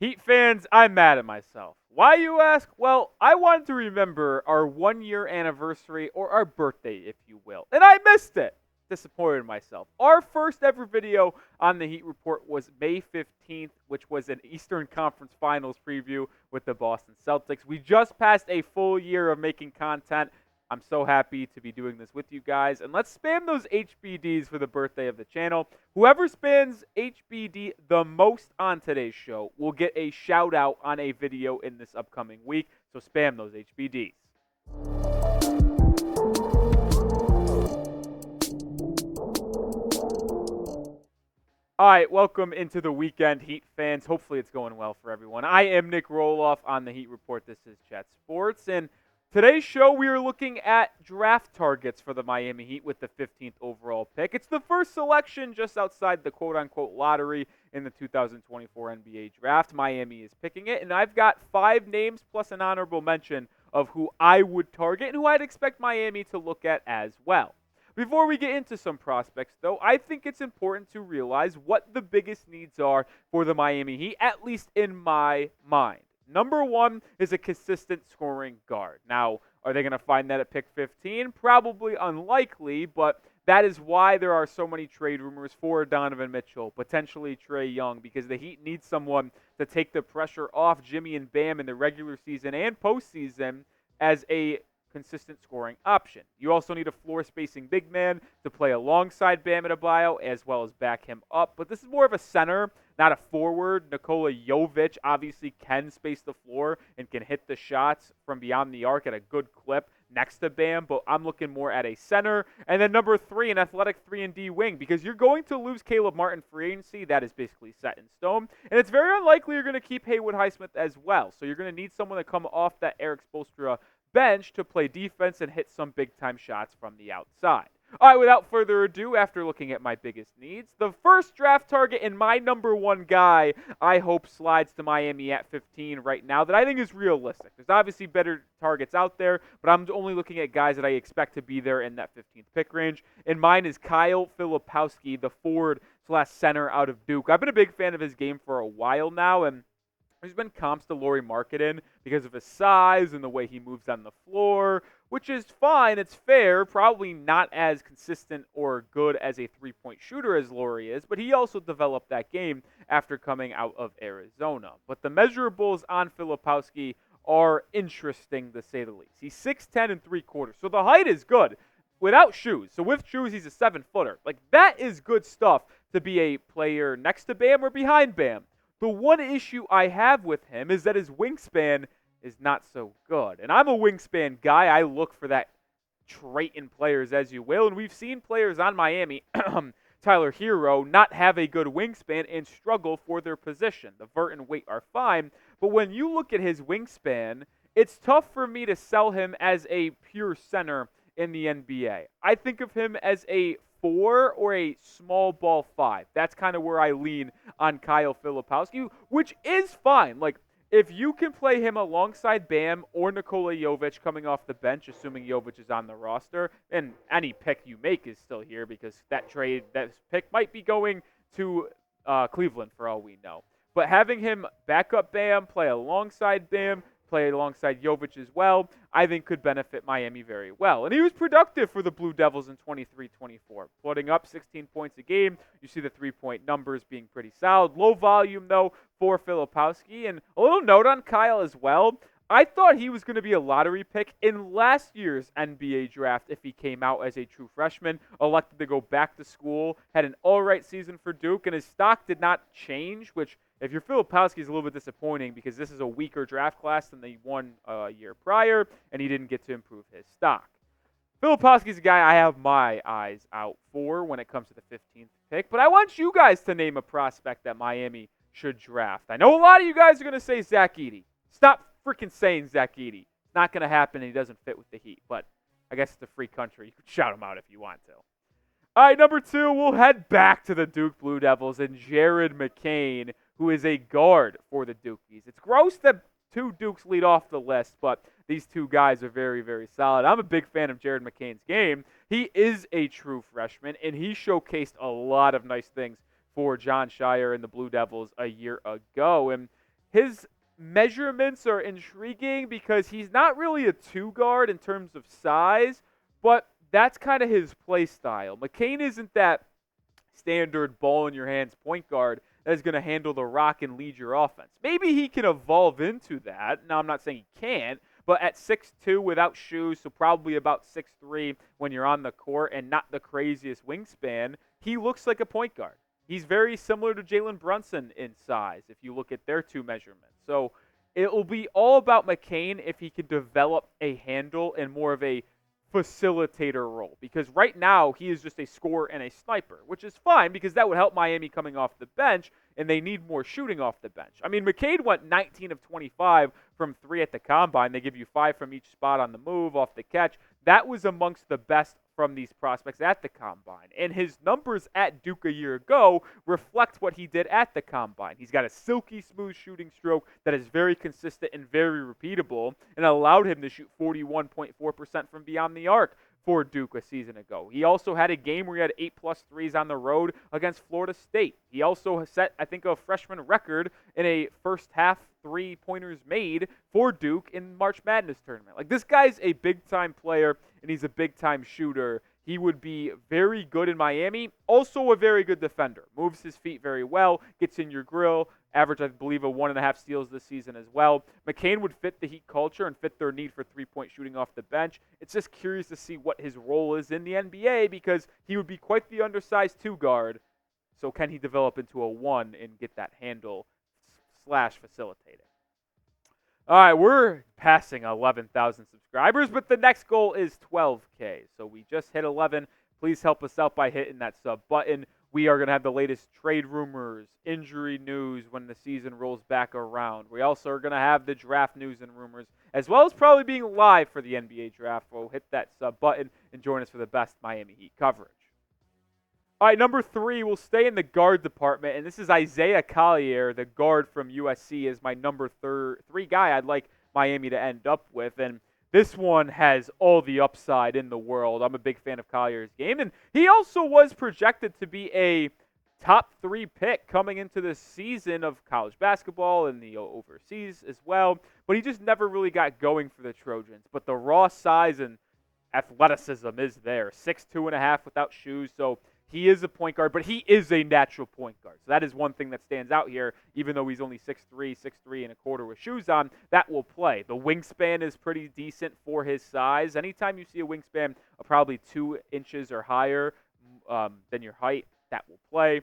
Heat fans, I'm mad at myself. Why, you ask? Well, I wanted to remember our 1 year anniversary, or our birthday, if you will, and I missed it. Disappointed in myself. Our first ever video on the Heat Report was May 15th, which was an Eastern Conference Finals preview with the Boston Celtics. We just passed a full year of making content. I'm so happy to be doing this with you guys. And let's spam those HBDs for the birthday of the channel. Whoever spams HBD the most on today's show will get a shout out on a video in this upcoming week. So spam those HBDs. All right, welcome into the weekend, Heat fans. Hopefully it's going well for everyone. I am Nick Roloff on the Heat Report. This is Chat Sports, and today's show, we are looking at draft targets for the Miami Heat with the 15th overall pick. It's the first selection just outside the quote-unquote lottery in the 2024 NBA draft. Miami is picking it, and I've got 5 names plus an honorable mention of who I would target and who I'd expect Miami to look at as well. Before we get into some prospects, though, I think it's important to realize what the biggest needs are for the Miami Heat, at least in my mind. Number one is a consistent scoring guard. Now, are they going to find that at pick 15? Probably unlikely, but that is why there are so many trade rumors for Donovan Mitchell, potentially Trae Young, because the Heat need someone to take the pressure off Jimmy and Bam in the regular season and postseason as a consistent scoring option. You also need a floor-spacing big man to play alongside Bam Adebayo as well as back him up. But this is more of a center, not a forward. Nikola Jovic obviously can space the floor and can hit the shots from beyond the arc at a good clip next to Bam, but I'm looking more at a center. And then number 3, an athletic 3-and-D wing, because you're going to lose Caleb Martin free agency. That is basically set in stone. And it's very unlikely you're going to keep Haywood Highsmith as well. So you're going to need someone to come off that Eric Spoelstra bench to play defense and hit some big-time shots from the outside. All right, without further ado, after looking at my biggest needs, the first draft target and my number one guy I hope slides to Miami at 15 right now that I think is realistic. There's obviously better targets out there, but I'm only looking at guys that I expect to be there in that 15th pick range. And mine is Kyle Filipowski, the forward/center out of Duke. I've been a big fan of his game for a while now, and there's been comps to Lauri Markkanen because of his size and the way he moves on the floor, which is fine. It's fair. Probably not as consistent or good as a three-point shooter as Lauri is, but he also developed that game after coming out of Arizona. But the measurables on Filipowski are interesting, to say the least. He's 6'10 and 3/4, so the height is good without shoes. So with shoes, he's a 7-footer. Like, that is good stuff to be a player next to Bam or behind Bam. The one issue I have with him is that his wingspan is not so good. And I'm a wingspan guy. I look for that trait in players, as you will. And we've seen players on Miami, Tyler Hero, not have a good wingspan and struggle for their position. The vert and weight are fine. But when you look at his wingspan, it's tough for me to sell him as a pure center in the NBA. I think of him as a 4 or a small ball 5. That's kind of where I lean on Kyle Filipowski, which is fine. Like, if you can play him alongside Bam or Nikola Jovic coming off the bench, assuming Jovic is on the roster, and any pick you make is still here because that pick might be going to Cleveland for all we know. But having him back up Bam, play alongside Bam, play alongside Jovic as well, I think could benefit Miami very well. And he was productive for the Blue Devils in 23-24, putting up 16 points a game. You see the three-point numbers being pretty solid. Low volume, though, for Filipowski. And a little note on Kyle as well. I thought he was going to be a lottery pick in last year's NBA draft if he came out as a true freshman, elected to go back to school, had an all-right season for Duke, and his stock did not change, which, if you're Filipowski, is a little bit disappointing because this is a weaker draft class than the one a year prior, and he didn't get to improve his stock. Filipowski's a guy I have my eyes out for when it comes to the 15th pick, but I want you guys to name a prospect that Miami should draft. I know a lot of you guys are going to say Zach Edey. Stop freaking saying Zach Edey. It's not going to happen, and he doesn't fit with the Heat, but I guess it's a free country. You can shout him out if you want to. All right, number 2, we'll head back to the Duke Blue Devils and Jared McCain, who is a guard for the Dukies. It's gross that 2 Dukes lead off the list, but these 2 guys are very, very solid. I'm a big fan of Jared McCain's game. He is a true freshman, and he showcased a lot of nice things for John Shire and the Blue Devils a year ago. And his measurements are intriguing because he's not really a two guard in terms of size, but that's kind of his play style. McCain isn't that standard ball in your hands point guard that is going to handle the rock and lead your offense. Maybe he can evolve into that. Now, I'm not saying he can't, but at 6'2" without shoes, so probably about 6'3" when you're on the court and not the craziest wingspan, he looks like a point guard. He's very similar to Jalen Brunson in size if you look at their two measurements. So it will be all about McCain if he can develop a handle and more of a facilitator role, because right now he is just a scorer and a sniper, which is fine because that would help Miami coming off the bench, and they need more shooting off the bench. I mean, McCain went 19 of 25 from 3 at the combine. They give you 5 from each spot on the move, off the catch. That was amongst the best from these prospects at the combine, and his numbers at Duke a year ago reflect what he did at the combine. He's got a silky smooth shooting stroke that is very consistent and very repeatable, and allowed him to shoot 41.4% from beyond the arc for Duke a season ago. He also had a game where he had 8+ threes on the road against Florida State. He also set, I think, a freshman record in a first half 3-pointers made for Duke in March Madness tournament. Like, this guy's a big-time player, and he's a big-time shooter. He would be very good in Miami. Also a very good defender. Moves his feet very well, gets in your grill, average, I believe, a 1.5 steals this season as well. McCain would fit the Heat culture and fit their need for three-point shooting off the bench. It's just curious to see what his role is in the NBA because he would be quite the undersized two guard. So can he develop into a one and get that handle / facilitating? All right, we're passing 11,000 subscribers, but the next goal is 12K. So we just hit 11. Please help us out by hitting that sub button. We are going to have the latest trade rumors, injury news when the season rolls back around. We also are going to have the draft news and rumors, as well as probably being live for the NBA draft. So hit that sub button and join us for the best Miami Heat coverage. All right, number 3, we'll stay in the guard department, and this is Isaiah Collier, the guard from USC, is my number 3 guy I'd like Miami to end up with, and this one has all the upside in the world. I'm a big fan of Collier's game, and he also was projected to be a top 3 pick coming into this season of college basketball and the overseas as well, but he just never really got going for the Trojans. But the raw size and athleticism is there, 6'2.5" without shoes, so he is a point guard, but he is a natural point guard. So that is one thing that stands out here, even though he's only 6'3" with shoes on, that will play. The wingspan is pretty decent for his size. Anytime you see a wingspan of probably 2 inches or higher than your height, that will play.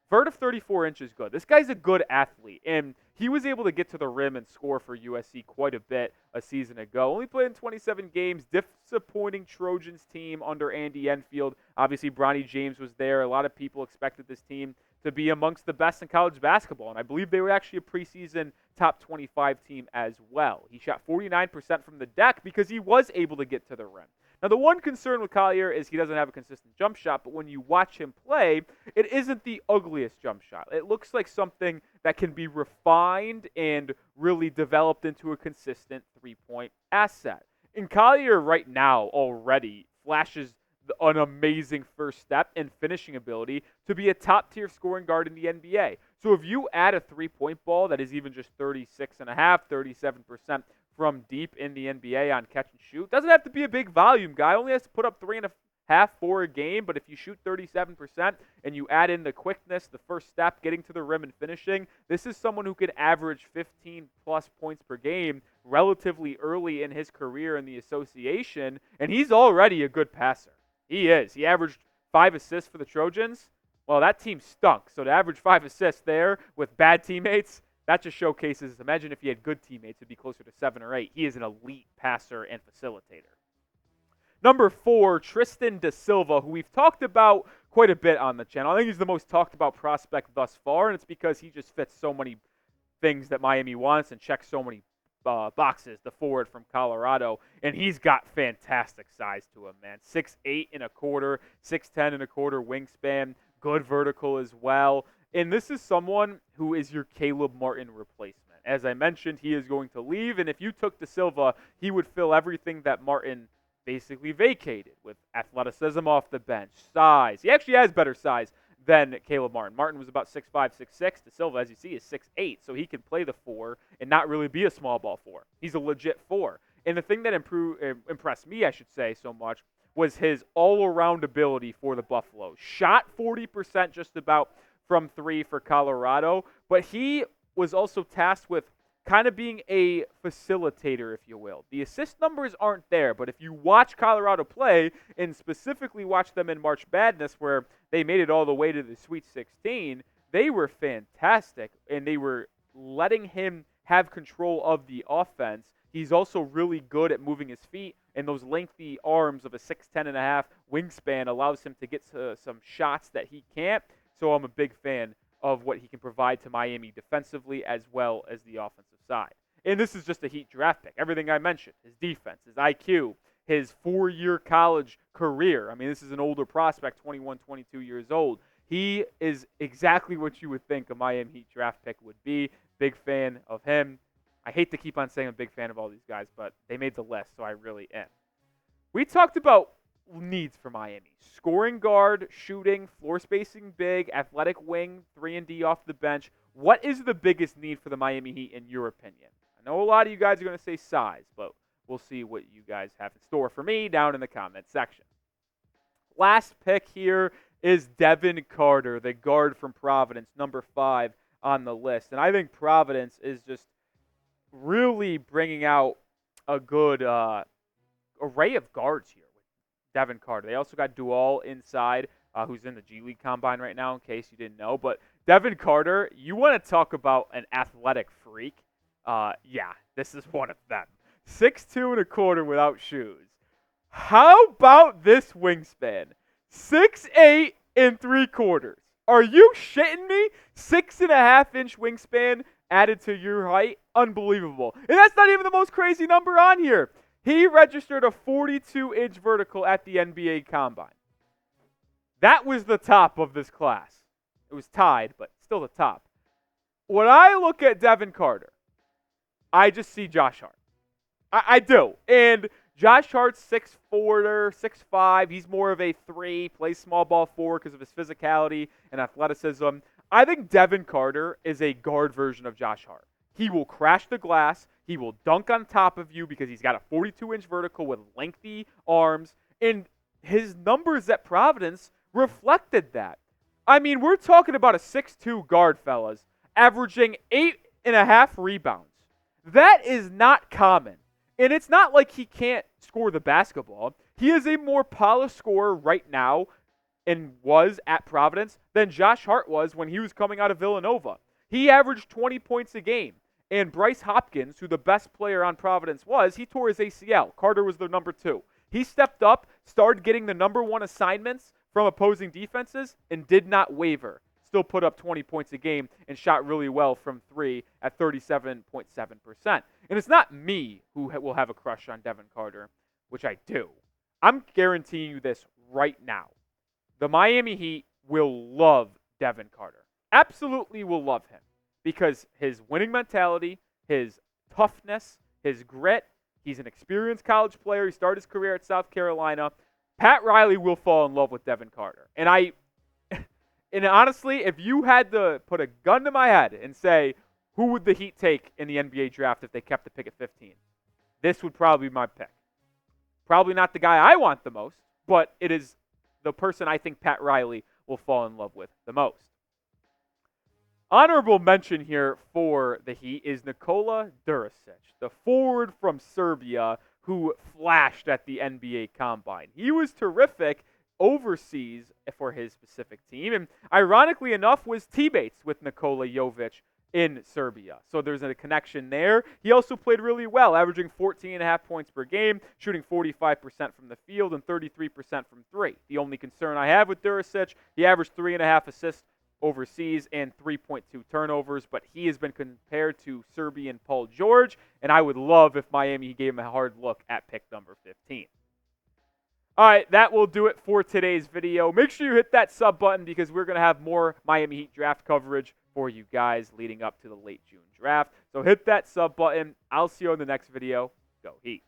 Vert of 34 inches, good. This guy's a good athlete, and he was able to get to the rim and score for USC quite a bit a season ago. Only played in 27 games. Disappointing Trojans team under Andy Enfield. Obviously, Bronny James was there. A lot of people expected this team to be amongst the best in college basketball, and I believe they were actually a preseason top 25 team as well. He shot 49% from the deck because he was able to get to the rim. Now, the one concern with Collier is he doesn't have a consistent jump shot, but when you watch him play, it isn't the ugliest jump shot. It looks like something that can be refined and really developed into a consistent three-point asset. And Collier right now already flashes an amazing first step and finishing ability to be a top-tier scoring guard in the NBA. So if you add a three-point ball that is even just 36.5%, 37% from deep in the NBA on catch and shoot, doesn't have to be a big volume guy, only has to put up 3.5, 4 a game, but if you shoot 37% and you add in the quickness, the first step, getting to the rim and finishing, this is someone who could average 15-plus points per game relatively early in his career in the association, and he's already a good passer. He is. He averaged 5 assists for the Trojans. Well, that team stunk, so to average 5 assists there with bad teammates, that just showcases, imagine if he had good teammates, it'd be closer to 7 or 8. He is an elite passer and facilitator. Number 4, Tristan Da Silva, who we've talked about quite a bit on the channel. I think he's the most talked about prospect thus far, and it's because he just fits so many things that Miami wants and checks so many boxes, the forward from Colorado, and he's got fantastic size to him, man. 6'8 and a quarter, 6'10 and a quarter wingspan, good vertical as well. And this is someone who is your Caleb Martin replacement. As I mentioned, he is going to leave, and if you took Da Silva, he would fill everything that Martin basically vacated with athleticism off the bench, size. He actually has better size than Caleb Martin. Martin was about 6'5", 6'6". Da Silva, as you see, is 6'8", so he can play the 4 and not really be a small ball 4. He's a legit 4. And the thing that impressed me, I should say, so much was his all-around ability for the Buffaloes. Shot 40% just about from 3 for Colorado, but he was also tasked with kind of being a facilitator, if you will. The assist numbers aren't there, but if you watch Colorado play, and specifically watch them in March Madness, where they made it all the way to the Sweet 16, they were fantastic, and they were letting him have control of the offense. He's also really good at moving his feet, and those lengthy arms of a 6'10.5" wingspan allows him to get to some shots that he can't. So I'm a big fan of what he can provide to Miami defensively as well as the offensive side. And this is just a Heat draft pick. Everything I mentioned, his defense, his IQ, his 4-year college career. I mean, this is an older prospect, 21, 22 years old. He is exactly what you would think a Miami Heat draft pick would be. Big fan of him. I hate to keep on saying I'm a big fan of all these guys, but they made the list, so I really am. We talked about needs for Miami. Scoring guard, shooting, floor spacing big, athletic wing, 3-and-D off the bench. What is the biggest need for the Miami Heat in your opinion? I know a lot of you guys are going to say size, but we'll see what you guys have in store for me down in the comment section. Last pick here is Devin Carter, the guard from Providence, number 5 on the list. And I think Providence is just really bringing out a good array of guards here with Devin Carter. They also got Dual inside, who's in the G League Combine right now, in case you didn't know. But Devin Carter, you want to talk about an athletic freak? Yeah, this is one of them. 6'2 1/4 without shoes. How about this wingspan? 6'8 3/4. Are you shitting me? 6.5-inch wingspan added to your height? Unbelievable. And that's not even the most crazy number on here. He registered a 42-inch vertical at the NBA Combine. That was the top of this class. It was tied, but still the top. When I look at Devin Carter, I just see Josh Hart. I do. And Josh Hart's 6'4", 6'5". He's more of a 3, plays small ball 4 because of his physicality and athleticism. I think Devin Carter is a guard version of Josh Hart. He will crash the glass. He will dunk on top of you because he's got a 42-inch vertical with lengthy arms. And his numbers at Providence reflected that. I mean, we're talking about a 6'2 guard, fellas, averaging 8.5 rebounds. That is not common. And it's not like he can't score the basketball. He is a more polished scorer right now and was at Providence than Josh Hart was when he was coming out of Villanova. He averaged 20 points a game. And Bryce Hopkins, who the best player on Providence was, he tore his ACL. Carter was the number 2. He stepped up, started getting the number 1 assignments from opposing defenses, and did not waver. Still put up 20 points a game and shot really well from 3 at 37.7%. And it's not me who will have a crush on Devin Carter, which I do. I'm guaranteeing you this right now. The Miami Heat will love Devin Carter. Absolutely will love him because his winning mentality, his toughness, his grit, he's an experienced college player. He started his career at South Carolina. Pat Riley will fall in love with Devin Carter. And honestly, if you had to put a gun to my head and say, who would the Heat take in the NBA draft if they kept the pick at 15? This would probably be my pick. Probably not the guy I want the most, but it is the person I think Pat Riley will fall in love with the most. Honorable mention here for the Heat is Nikola Đurišić, the forward from Serbia who flashed at the NBA Combine. He was terrific overseas for his specific team, and ironically enough was teammates with Nikola Jovic in Serbia. So there's a connection there. He also played really well, averaging 14.5 points per game, shooting 45% from the field and 33% from 3. The only concern I have with Đurišić, he averaged 3.5 assists overseas and 3.2 turnovers, but he has been compared to Serbian Paul George, and I would love if Miami gave him a hard look at pick number 15. All right, that will do it for today's video. Make sure you hit that sub button because we're going to have more Miami Heat draft coverage for you guys leading up to the late June draft. So hit that sub button. I'll see you in the next video. Go Heat.